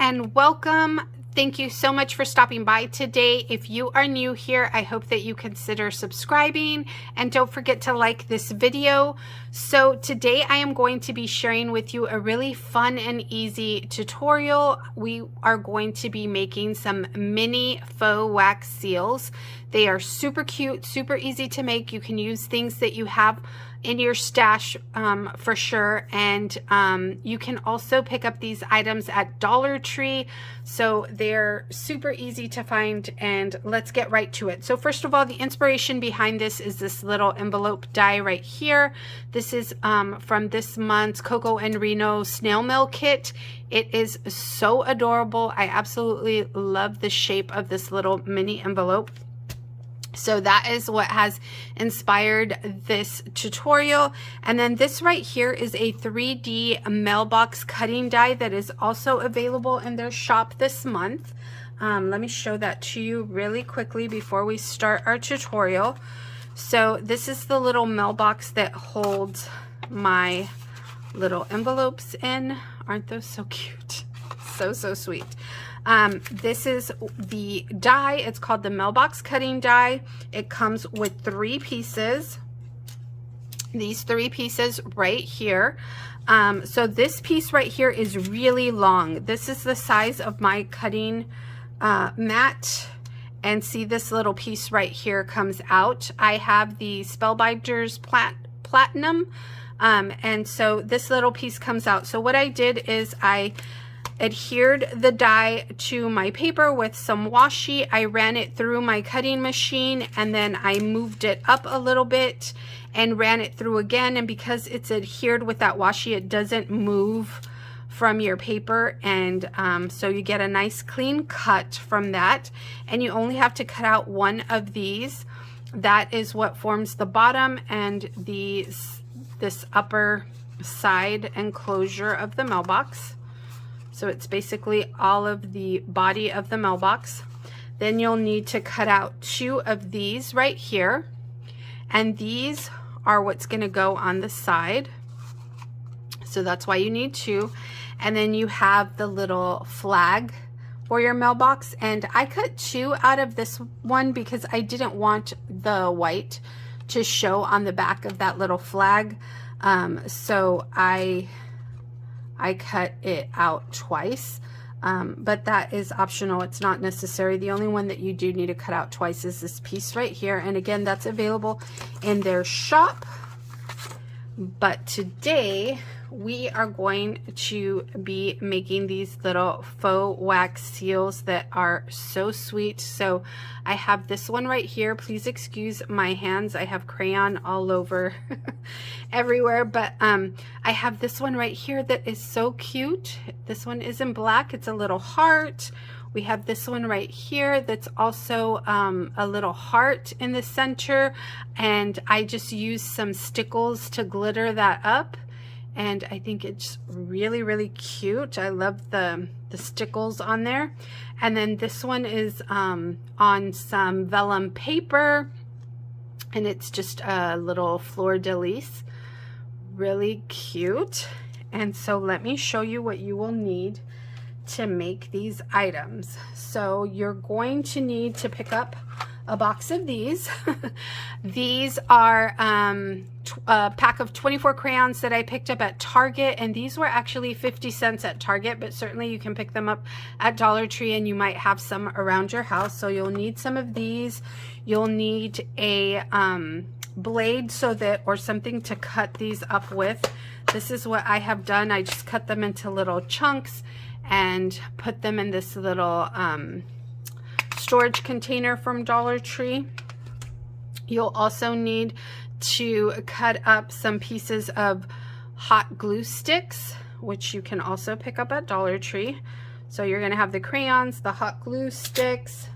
and welcome. Thank you so much for stopping by today. If you are new here, I hope that you consider subscribing and don't forget to like this video. So today I am going to be sharing with you a really fun and easy tutorial. We are going to be making some mini faux wax seals. They are super cute, super easy to make. You can use things that you have in your stash for sure, and you can also pick up these items at Dollar Tree, so they're super easy to find. And let's get right to it. So first of all, the inspiration behind this is this little envelope die right here. This is from this month's Coco and Reno Snail Mail kit. It is so adorable. I absolutely love the shape of this little mini envelope. So that is what has inspired this tutorial. And then this right here is a 3D mailbox cutting die that is also available in their shop this month. Let me show that to you really quickly before we start our tutorial. So this is the little mailbox that holds my little envelopes in. Aren't those so cute? So sweet. This is the die. It's called the mailbox cutting die. It comes with 3 pieces. These 3 pieces right here. So this piece right here is really long. This is the size of my cutting mat. And see, this little piece right here comes out. I have the Spellbinders Platinum. And so this little piece comes out. So what I did is I adhered the die to my paper with some washi. I ran it through my cutting machine, and then I moved it up a little bit and ran it through again. And because it's adhered with that washi, it doesn't move from your paper, and so you get a nice clean cut from that. And you only have to cut out one of these. That is what forms the bottom and this upper side enclosure of the mailbox. So it's basically all of the body of the mailbox. Then you'll need to cut out 2 of these right here. And these are what's going to go on the side. So that's why you need 2. And then you have the little flag for your mailbox. And I cut 2 out of this one because I didn't want the white to show on the back of that little flag. So I cut it out twice, but that is optional. It's not necessary. The only one that you do need to cut out twice is this piece right here. And again, that's available in their shop. But today we are going to be making these little faux wax seals that are so sweet. So I have this one right here. Please excuse my hands. I have crayon all over everywhere, but I have this one right here that is so cute. This one is in black. It's a little heart. We have this one right here that's also a little heart in the center, and I just used some stickles to glitter that up, and I think it's really cute. I love the stickles on there. And then this one is on some vellum paper, and it's just a little fleur-de-lis. Really cute. And so let me show you what you will need to make these items. So you're going to need to pick up a box of these. These are a pack of 24 crayons that I picked up at Target, and these were actually 50 cents at Target, but certainly you can pick them up at Dollar Tree, and you might have some around your house. So you'll need some of these. You'll need a blade or something to cut these up with. This is what I have done. I just cut them into little chunks and put them in this little storage container from Dollar Tree. You'll also need to cut up some pieces of hot glue sticks, which you can also pick up at Dollar Tree. So you're going to have the crayons, the hot glue sticks.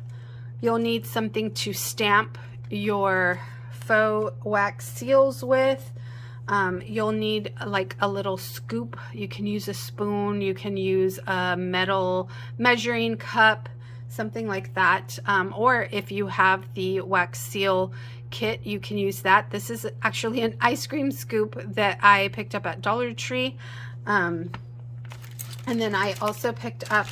You'll need something to stamp your faux wax seals with. You'll need like a little scoop. You can use a spoon, you can use a metal measuring cup, something like that. Or if you have the wax seal kit, you can use that. This is actually an ice cream scoop that I picked up at Dollar Tree. And then I also picked up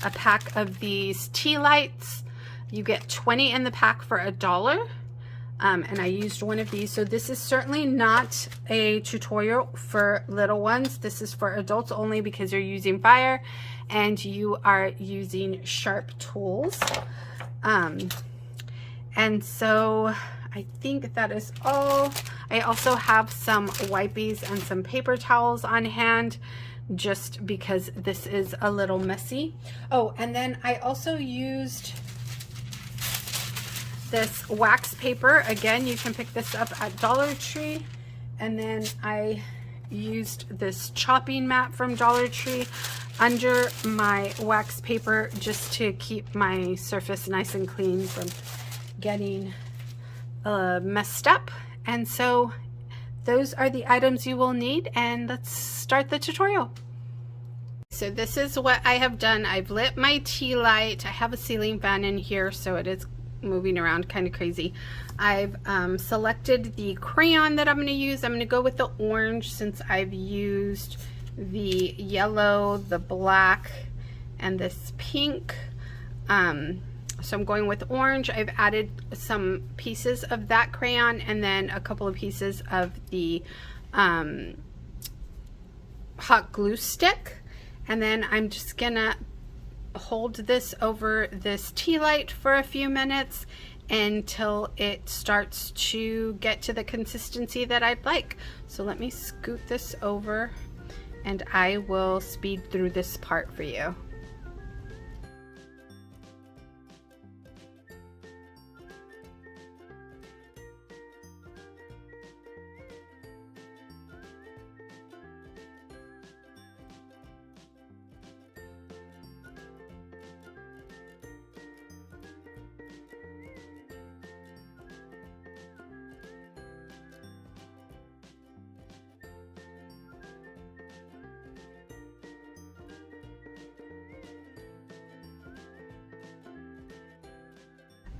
a pack of these tea lights. You get 20 in the pack for $1. And I used one of these. So this is certainly not a tutorial for little ones. This is for adults only because you're using fire and you are using sharp tools. And so I think that is all. I also have some wipies and some paper towels on hand just because this is a little messy. Oh, and then I also used this wax paper. Again, you can pick this up at Dollar Tree. And then I used this chopping mat from Dollar Tree under my wax paper just to keep my surface nice and clean from getting messed up. And so those are the items you will need, and let's start the tutorial. So this is what I have done. I've lit my tea light. I have a ceiling fan in here, so it is moving around kind of crazy. I've selected the crayon that I'm going to use. I'm going to go with the orange since I've used the yellow, the black, and this pink. So I'm going with orange. I've added some pieces of that crayon and then a couple of pieces of the hot glue stick. And then I'm just gonna hold this over this tea light for a few minutes until it starts to get to the consistency that I'd like. So let me scoot this over and I will speed through this part for you.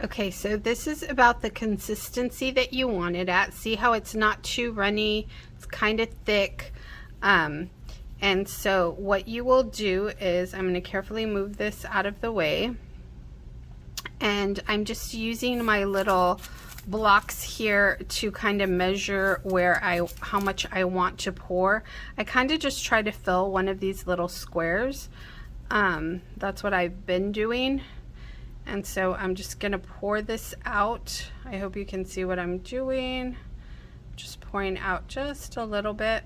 Okay, so this is about the consistency that you want it at. See how it's not too runny, it's kind of thick. And so what you will do is, I'm going to carefully move this out of the way. And I'm just using my little blocks here to kind of measure how much I want to pour. I kind of just try to fill one of these little squares. That's what I've been doing. And so I'm just gonna pour this out. I hope you can see what I'm doing. Just pouring out just a little bit.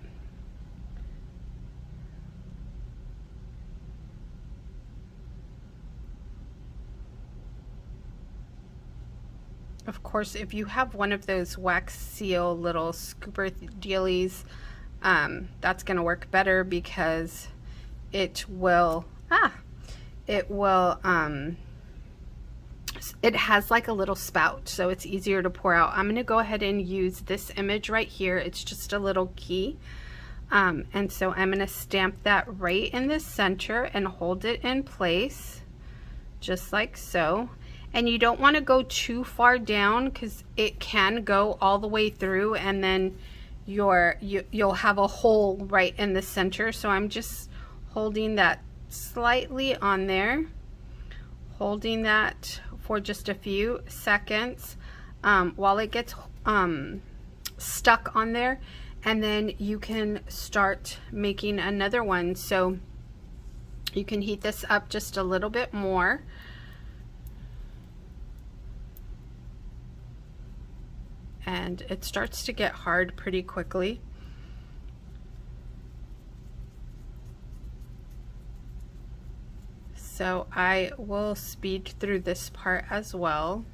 Of course, if you have one of those wax seal little scooper dealies, that's gonna work better because it will, it has like a little spout, so it's easier to pour out. I'm going to go ahead and use this image right here. It's just a little key. And so I'm going to stamp that right in the center and hold it in place, just like so. And you don't want to go too far down because it can go all the way through and then you'll have a hole right in the center. So I'm just holding that slightly on there, holding that for just a few seconds while it gets stuck on there, and then you can start making another one. So you can heat this up just a little bit more. And it starts to get hard pretty quickly. So I will speed through this part as well.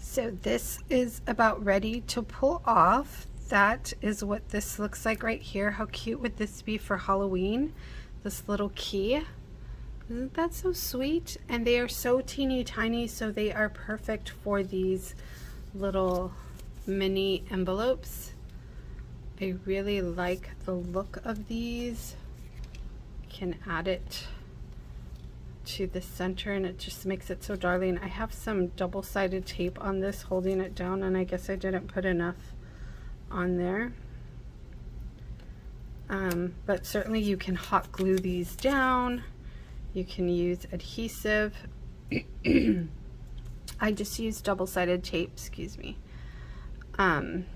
So this is about ready to pull off. That is what this looks like right here. How cute would this be for Halloween? this little key. Isn't that so sweet? And they are so teeny tiny, so they are perfect for these little mini envelopes. I really like the look of these. Can add it to the center and it just makes it so darling. I have some double-sided tape on this holding it down, and I guess I didn't put enough on there. But certainly you can hot glue these down. You can use adhesive. I just used double-sided tape, excuse me. And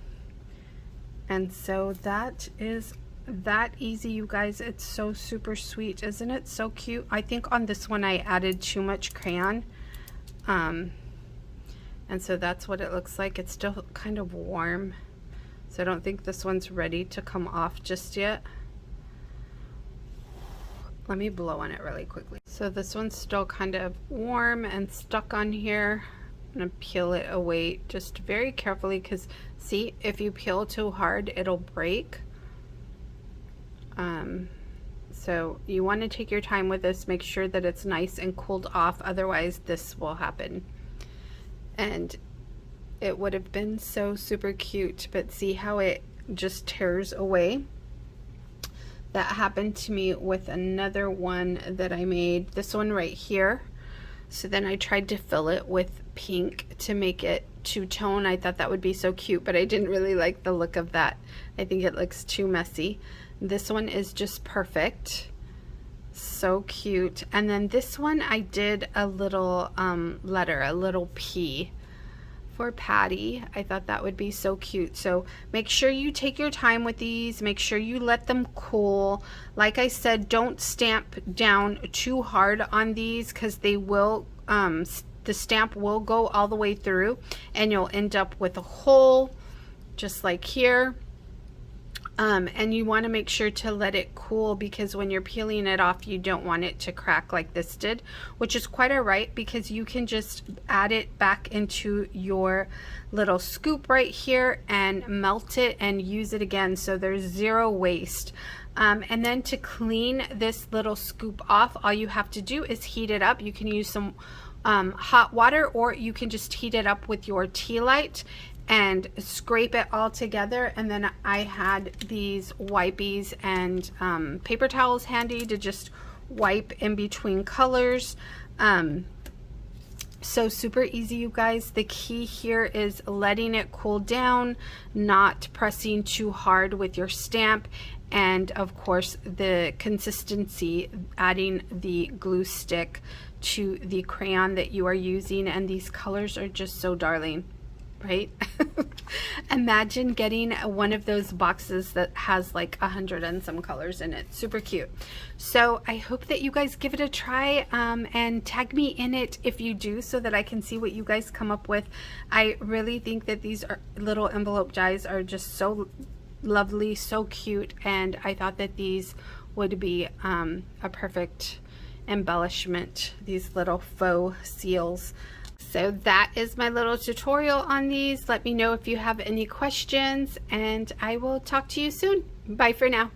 so that is that easy, you guys. It's so super sweet. Isn't it so cute? I think on this one I added too much crayon. And so that's what it looks like. It's still kind of warm. So I don't think this one's ready to come off just yet. Let me blow on it really quickly. So this one's still kind of warm and stuck on here. I'm gonna peel it away just very carefully, because see, if you peel too hard, it'll break. So you want to take your time with this, make sure that it's nice and cooled off, otherwise this will happen. And it would have been so super cute, but see how it just tears away? That happened to me with another one that I made, this one right here. So then I tried to fill it with pink to make it two-tone. I thought that would be so cute, but I didn't really like the look of that. I think it looks too messy. This one is just perfect. So cute. And then this one I did a little letter, a little P for Patty. I thought that would be so cute. So make sure you take your time with these. Make sure you let them cool. Like I said, don't stamp down too hard on these, because they will, the stamp will go all the way through and you'll end up with a hole just like here. And you want to make sure to let it cool, because when you're peeling it off, you don't want it to crack like this did, which is quite all right, because you can just add it back into your little scoop right here and melt it and use it again, so there's zero waste. And then to clean this little scoop off, all you have to do is heat it up. You can use some hot water, or you can just heat it up with your tea light and scrape it all together. And then I had these wipies and paper towels handy to just wipe in between colors. So super easy, you guys. The key here is letting it cool down, not pressing too hard with your stamp, and of course the consistency, adding the glue stick to the crayon that you are using. And these colors are just so darling, right? Imagine getting one of those boxes that has like 100 and some colors in it. Super cute. So I hope that you guys give it a try, and tag me in it if you do, so that I can see what you guys come up with. I really think that these little envelope dies are just so lovely, so cute, and I thought that these would be a perfect embellishment, these little faux seals. So that is my little tutorial on these. Let me know if you have any questions, and I will talk to you soon. Bye for now.